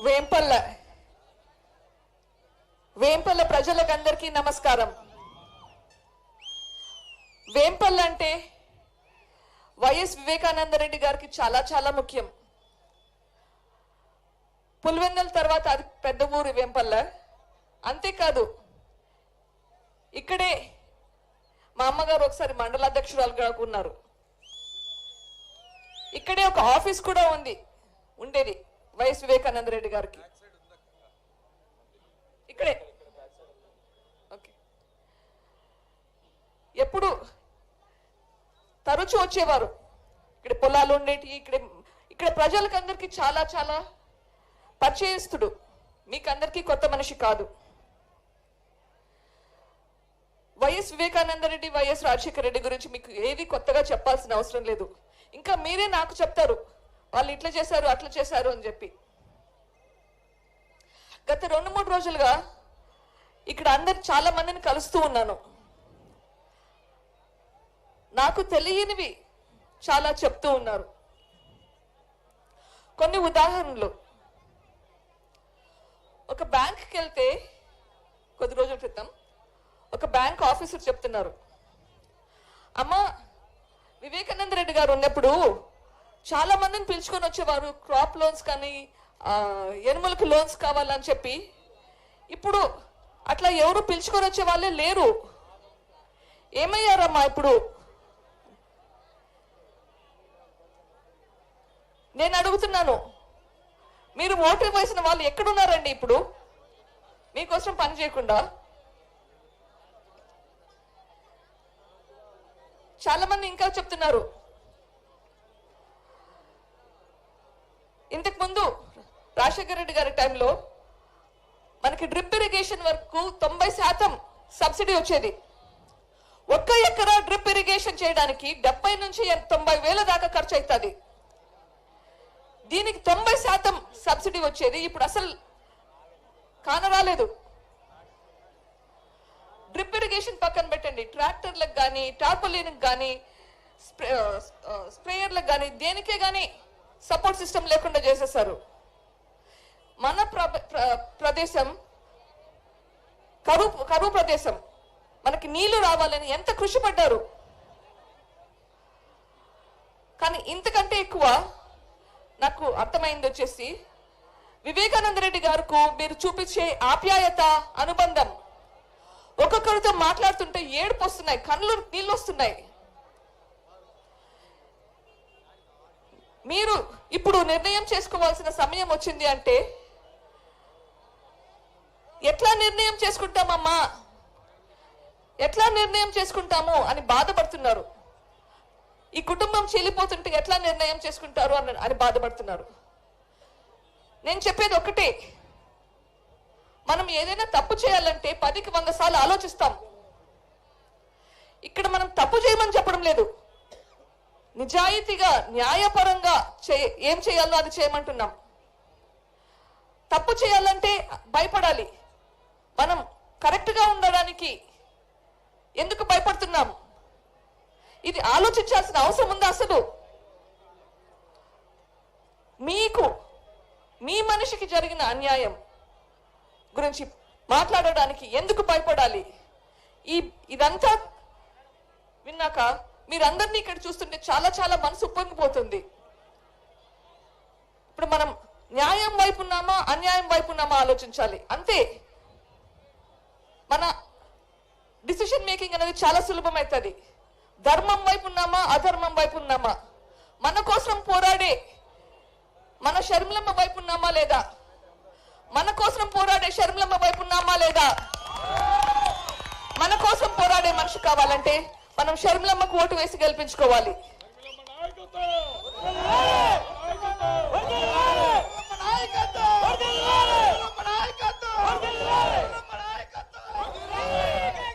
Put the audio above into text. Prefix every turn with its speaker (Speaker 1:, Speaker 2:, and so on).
Speaker 1: వేంపల్ల ప్రజలకందరికీ నమస్కారం. వేంపల్ల అంటే వైఎస్ వివేకానంద రెడ్డి గారికి చాలా చాలా ముఖ్యం. పులివెందుల తర్వాత అది పెద్ద ఊరు వేంపల్ల. అంతేకాదు ఇక్కడే మా అమ్మగారు ఒకసారి మండలాధ్యక్షురాలుగా ఉన్నారు. ఇక్కడే ఒక ఆఫీస్ కూడా ఉండేది వైఎస్ వివేకానంద రెడ్డి గారికి. ఇక్కడే ఓకే. ఎప్పుడు తరచూ వచ్చేవారు. ఇక్కడ పొలాలు ఉండేటి. ఇక్కడ ప్రజలకందరికీ చాలా చాలా పరిచయస్తుడు. మీకందరికీ కొత్త మనిషి కాదు. వైఎస్ వివేకానంద రెడ్డి, వైఎస్ రాజశేఖర రెడ్డి గురించి మీకు ఏది కొత్తగా చెప్పాల్సిన అవసరం లేదు. ఇంకా మీరే నాకు చెప్తారు వాళ్ళు ఇట్లా చేశారు అట్లా చేశారు అని చెప్పి. గత 2-3 రోజులుగా ఇక్కడ చాలా మందిని కలుస్తూ ఉన్నాను. నాకు తెలియనివి చాలా చెప్తూ ఉన్నారు. కొన్ని ఉదాహరణలు. ఒక బ్యాంక్కి వెళ్తే కొద్ది రోజుల క్రితం ఒక బ్యాంక్ ఆఫీసర్ చెప్తున్నారు, అమ్మా వివేకానంద రెడ్డి గారు ఉన్నప్పుడు చాలా మందిని పిలుచుకొని వచ్చేవారు, క్రాప్ లోన్స్ కానీ ఎనుములకు లోన్స్ కావాలని చెప్పి. ఇప్పుడు అట్లా ఎవరు పిలుచుకొని వచ్చే వాళ్ళే లేరు. ఏమయ్యారమ్మా ఇప్పుడు? నేను అడుగుతున్నాను, మీరు ఓటు వేసిన వాళ్ళు ఎక్కడున్నారండి ఇప్పుడు మీకోసం పని చేయకుండా? చాలా మంది ఇంకా చెప్తున్నారు, ఇంతకు ముందు రాజశేఖర రెడ్డి గారి టైంలో మనకి డ్రిప్ ఇరిగేషన్ వరకు 90% సబ్సిడీ వచ్చేది. 1 ఎకరా డ్రిప్ ఇరిగేషన్ చేయడానికి 70 నుంచి 90 వేల దాకా ఖర్చు అవుతుంది. దీనికి 90% సబ్సిడీ వచ్చేది. ఇప్పుడు అసలు కానరాలేదు. డ్రిప్ ఇరిగేషన్ పక్కన పెట్టండి, ట్రాక్టర్లకు కానీ టార్పోలిన్కి కానీ స్ప్రేయర్లకు కానీ దేనికే కానీ సపోర్ట్ సిస్టమ్ లేకుండా చేసేసారు. మన ప్రదేశం కరువు ప్రదేశం. మనకి నీళ్లు రావాలని ఎంత కృషి పడ్డారు. కానీ ఇంతకంటే ఎక్కువ నాకు అర్థమైంది వచ్చేసి వివేకానంద రెడ్డి గారికి మీరు చూపించే ఆప్యాయత, అనుబంధం. ఒక్కొక్కరితో మాట్లాడుతుంటే ఏడుపు వస్తున్నాయి, కళ్ళు నీళ్ళు వస్తున్నాయి. మీరు ఇప్పుడు నిర్ణయం చేసుకోవాల్సిన సమయం వచ్చింది. అంటే ఎట్లా నిర్ణయం చేసుకుంటామమ్మా, ఎట్లా నిర్ణయం చేసుకుంటాము అని బాధపడుతున్నారు. ఈ కుటుంబం చెల్లిపోతుంటే ఎట్లా నిర్ణయం చేసుకుంటారు అని బాధపడుతున్నారు. నేను చెప్పేది ఒకటే, మనం ఏదైనా తప్పు చేయాలంటే 10కి 100 సార్లు ఆలోచిస్తాం. ఇక్కడ మనం తప్పు చేయమని చెప్పడం లేదు, నిజాయితీగా న్యాయపరంగా ఏం చేయాలో అది చేయమంటున్నాం. తప్పు చేయాలంటే భయపడాలి. మనం కరెక్ట్ గా ఉండడానికి ఎందుకు భయపడుతున్నాం? ఇది ఆలోచించాల్సిన అవసరం ఉందా? అసలు మీ మనిషికి జరిగిన అన్యాయం గురించి మాట్లాడడానికి ఎందుకు భయపడాలి? ఇదంతా విన్నాక మీరందరినీ ఇక్కడ చూస్తుంటే చాలా చాలా మనసు ఉప్పొంగిపోతుంది. ఇప్పుడు మనం న్యాయం వైపు ఉన్నామా అన్యాయం వైపు ఉన్నామా ఆలోచించాలి. అంతే. మన డిసిషన్ మేకింగ్ అనేది చాలా సులభమవుతుంది. ధర్మం వైపు ఉన్నామా అధర్మం వైపు ఉన్నామా, మన కోసం పోరాడే మన షర్మిలమ్మ వైపు ఉన్నామా లేదా, మన కోసం పోరాడే షర్మిలమ్మ వైపు ఉన్నామా లేదా? మన కోసం పోరాడే మనిషి కావాలంటే మనం షర్మిలమ్మకు ఓటు వేసి గెలిపించుకోవాలి.